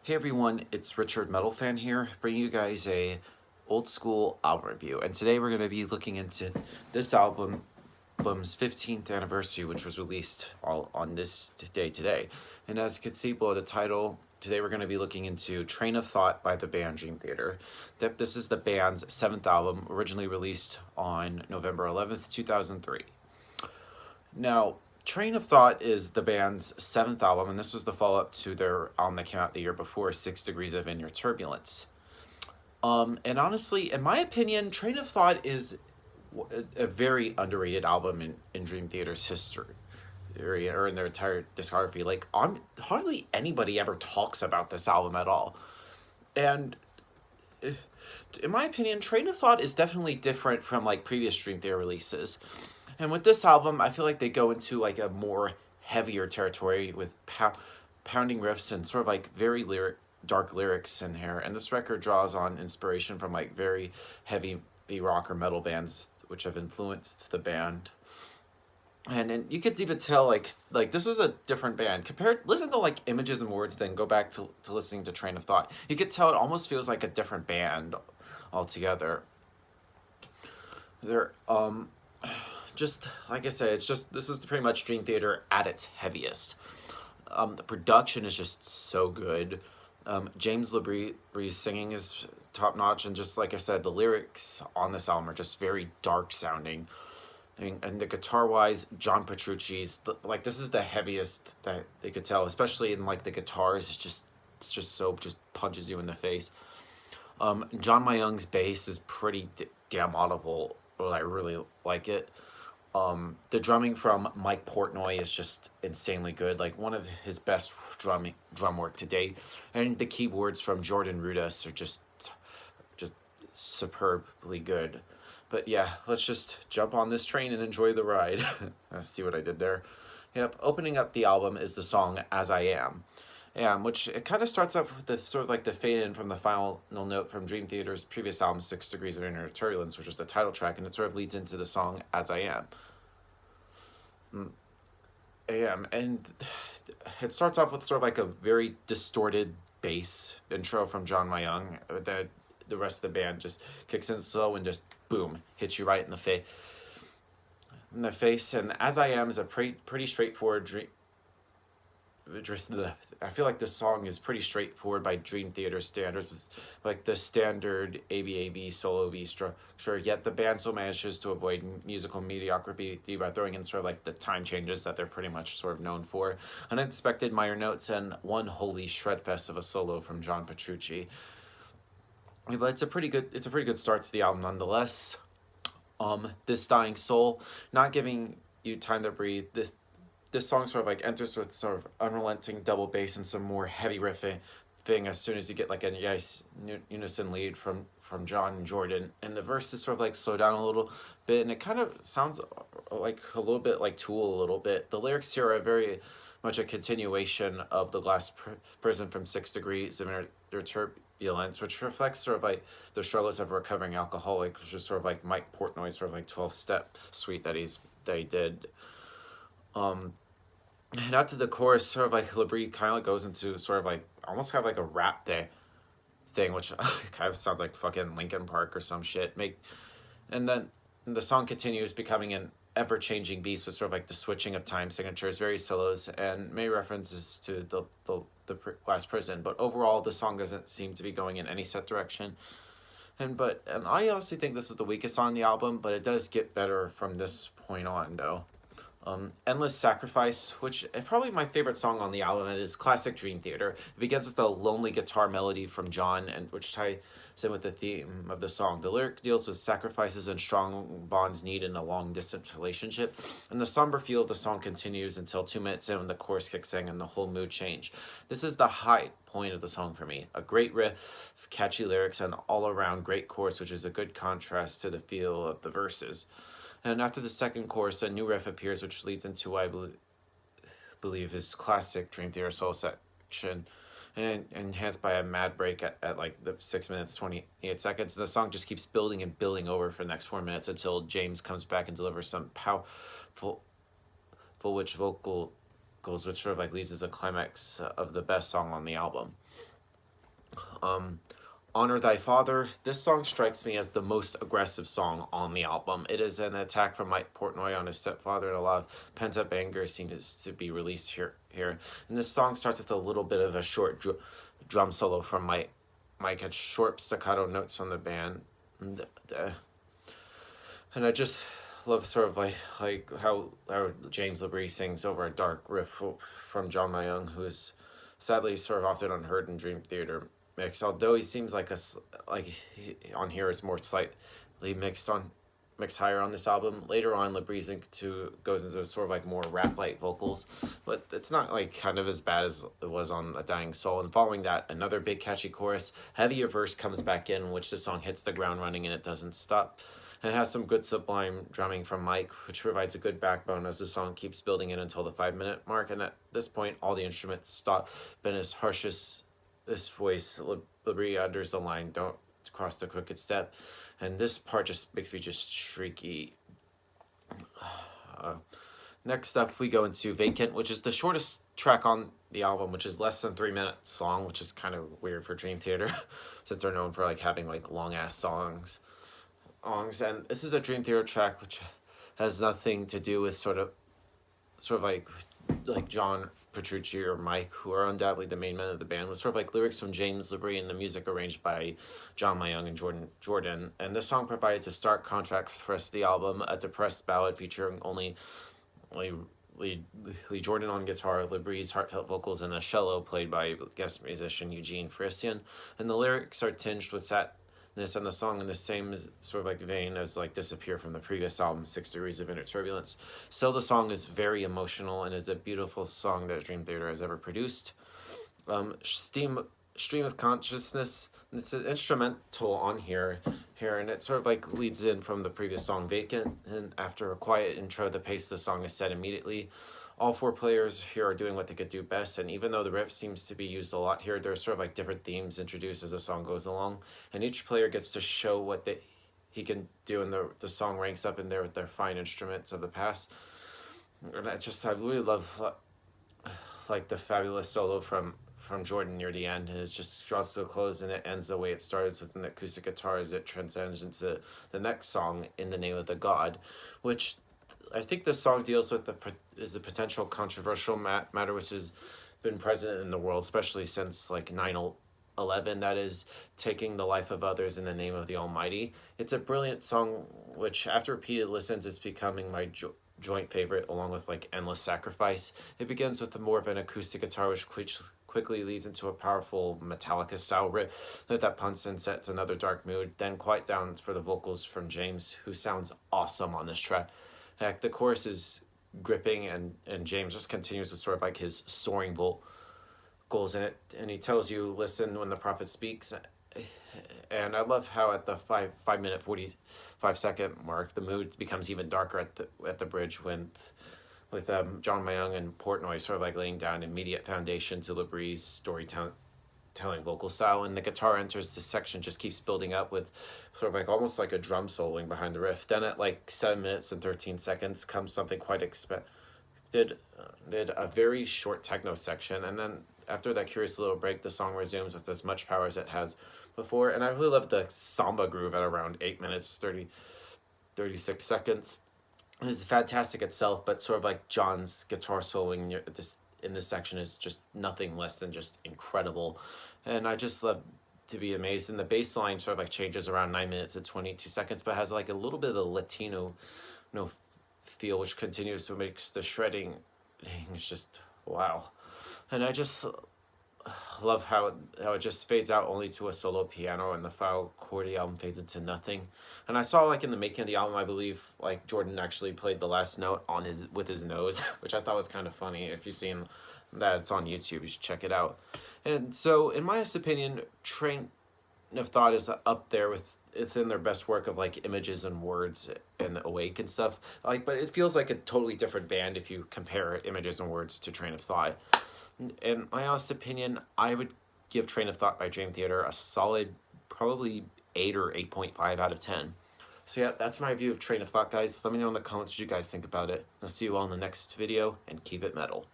Hey everyone, it's Richard Metal Fan here, bringing you guys a old school album review. And today we're going to be looking into this album's 15th anniversary, which was released all on this day today. And as you can see below the title, today we're going to be looking into Train of Thought by the band Dream Theater. This is the band's 7th album, originally released on November 11th, 2003. Now, Train of Thought is the band's 7th album, and this was the follow-up to their album that came out the year before, 6 Degrees of Inner Turbulence. And honestly, in my opinion, Train of Thought is a very underrated album in Dream Theater's history, or in their entire discography. Like, hardly anybody ever talks about this album at all. And in my opinion, Train of Thought is definitely different from like previous Dream Theater releases. And with this album, I feel like they go into like a more heavier territory with pounding riffs and sort of like very dark lyrics in here. And this record draws on inspiration from like very heavy rock or metal bands which have influenced the band. And you could even tell like this was a different band. Listen to like Images and Words, then go back to listening to Train of Thought. You could tell it almost feels like a different band altogether. They're just like I said, this is pretty much Dream Theater at its heaviest. The production is just so good. James LaBrie's singing is top notch, and just like I said, the lyrics on this album are just very dark sounding. I mean, and the guitar wise, John Petrucci's like this is the heaviest that they could tell, especially in like the guitars. It's just punches you in the face. John Mayung's bass is pretty damn audible. Well, I really like it. The drumming from Mike Portnoy is just insanely good, like one of his best drum work to date, and the keyboards from Jordan Rudess are just superbly good. But yeah, let's just jump on this train and enjoy the ride. See what I did there? Yep. Opening up the album is the song "As I Am." Which it kind of starts up with the sort of like the fade in from the final note from Dream Theater's previous album, 6 Degrees of Inner Turbulence, which was the title track, and it sort of leads into the song "As I Am." And it starts off with sort of like a very distorted bass intro from John Mayung. The rest of the band just kicks in slow and just boom, hits you right in the face. And "As I Am" is a pretty straightforward I feel like this song is pretty straightforward by Dream Theater standards, with like the standard ABAB solo B structure, yet the band still manages to avoid musical mediocrity by throwing in sort of like the time changes that they're pretty much sort of known for, unexpected minor notes, and one holy shredfest of a solo from John Petrucci. But it's a pretty good start to the album nonetheless. This Dying Soul, not giving you time to breathe. This song sort of like enters with sort of unrelenting double bass and some more heavy riffing as soon as you get like a nice unison lead from John and Jordan, and the verses sort of like slow down a little bit, and it kind of sounds like a little bit like Tool a little bit. The lyrics here are very much a continuation of The Glass Prison from 6 Degrees of Inner Turbulence, which reflects sort of like the struggles of a recovering alcoholic, which is sort of like Mike Portnoy's sort of like 12-step suite that he did. And out to the chorus, sort of like LaBrie kind of goes into sort of like almost kind of like a rap thing, which kind of sounds like fucking Linkin Park or some shit. And then the song continues, becoming an ever-changing beast with sort of like the switching of time signatures, various solos, and many references to the Glass Prison. But overall, the song doesn't seem to be going in any set direction. And I honestly think this is the weakest song on the album, but it does get better from this point on, though. Endless Sacrifice, which is probably my favorite song on the album. It is classic Dream Theater. It begins with a lonely guitar melody from John, and which ties in with the theme of the song. The lyric deals with sacrifices and strong bonds needed in a long-distance relationship, and the somber feel of the song continues until 2 minutes in when the chorus kicks in and the whole mood change. This is the high point of the song for me. A great riff, catchy lyrics, and all-around great chorus, which is a good contrast to the feel of the verses. And after the second chorus, a new riff appears, which leads into I believe his classic Dream Theater solo section, and enhanced by a mad break at like the 6 minutes 28 seconds. And the song just keeps building and building over for the next 4 minutes until James comes back and delivers some powerful vocals, which sort of like leads as a climax of the best song on the album. Honor Thy Father. This song strikes me as the most aggressive song on the album. It is an attack from Mike Portnoy on his stepfather, and a lot of pent-up anger seems to be released here. And this song starts with a little bit of a short drum solo from Mike. Mike had short staccato notes from the band. And I just love sort of like how James LaBrie sings over a dark riff from John Mayung, who is sadly sort of often unheard in Dream Theater mix. Although he seems like on here it's more slightly mixed higher on this album. Later on, LaBrie's goes into sort of like more rap-like vocals, but it's not like kind of as bad as it was on A Dying Soul. And following that, another big catchy chorus, heavier verse comes back in, which the song hits the ground running and it doesn't stop. And it has some good sublime drumming from Mike, which provides a good backbone as the song keeps building in until the 5-minute mark. And at this point, all the instruments stop. Ben is harshest, this voice, LaBrie unders the line, don't cross the crooked step. And this part just makes me just shrieky. Next up, we go into Vacant, which is the shortest track on the album, which is less than 3 minutes long, which is kind of weird for Dream Theater, since they're known for like having like long-ass songs. And this is a Dream Theater track which has nothing to do with sort of like John Petrucci or Mike, who are undoubtedly the main men of the band, with sort of like lyrics from James LaBrie and the music arranged by John Mayung and Jordan. And this song provides a stark contrast for the rest of the album, a depressed ballad featuring only Lee Jordan on guitar, LaBrie's heartfelt vocals, and a cello played by guest musician Eugene Frisian. And the lyrics are tinged with sadness, and the song in the same sort of like vein as like Disappear from the previous album, 6 Degrees of Inner Turbulence. Still, the song is very emotional and is a beautiful song that Dream Theater has ever produced. Stream of Consciousness, it's an instrumental on here, and it sort of like leads in from the previous song Vacant, and after a quiet intro, the pace of the song is set immediately. All 4 players here are doing what they could do best, and even though the riff seems to be used a lot here, there's sort of like different themes introduced as the song goes along, and each player gets to show what he can do, and the song ranks up in there with their fine instruments of the past. And I really love like the fabulous solo from Jordan near the end, and it just draws to a close, and it ends the way it starts with an acoustic guitar as it transcends into the next song, In the Name of the God, which I think this song deals with the potential controversial matter which has been present in the world, especially since like 9/11, that is, taking the life of others in the name of the Almighty. It's a brilliant song, which after repeated listens is becoming my joint favorite, along with like Endless Sacrifice. It begins with more of an acoustic guitar, which quickly leads into a powerful Metallica style riff that punts and sets another dark mood, then quiet down for the vocals from James, who sounds awesome on this track. Heck, the chorus is gripping, and James just continues with sort of like his soaring vocals in it, and he tells you, listen when the prophet speaks. And I love how at the 5-minute 45-second mark, the mood becomes even darker at the bridge with John Mayung and Portnoy sort of like laying down immediate foundation to LaBrie's storytelling vocal style, and the guitar enters this section, just keeps building up with sort of like almost like a drum soloing behind the riff. Then at like 7 minutes and 13 seconds comes something quite expected, a very short techno section, and then after that curious little break, the song resumes with as much power as it has before. And I really love the samba groove at around 8 minutes 36 seconds. It's fantastic itself, but sort of like John's guitar soloing in this section is just nothing less than just incredible. And I just love to be amazed. And the bass line sort of like changes around 9 minutes and 22 seconds, but has like a little bit of a Latino feel, which continues to make the shredding. It's just wow. And I just love how it just fades out only to a solo piano, and the final chord of the album fades into nothing. And I saw like in the making of the album, I believe like Jordan actually played the last note with his nose, which I thought was kind of funny. If you've seen that, it's on YouTube, you should check it out. And so in my opinion, Train of Thought is up there within their best work of like Images and Words and Awake and stuff. Like, but it feels like a totally different band if you compare Images and Words to Train of Thought. In my honest opinion, I would give Train of Thought by Dream Theater a solid probably 8 or 8.5 out of 10. So yeah, that's my review of Train of Thought, guys. Let me know in the comments what you guys think about it. I'll see you all in the next video, and keep it metal.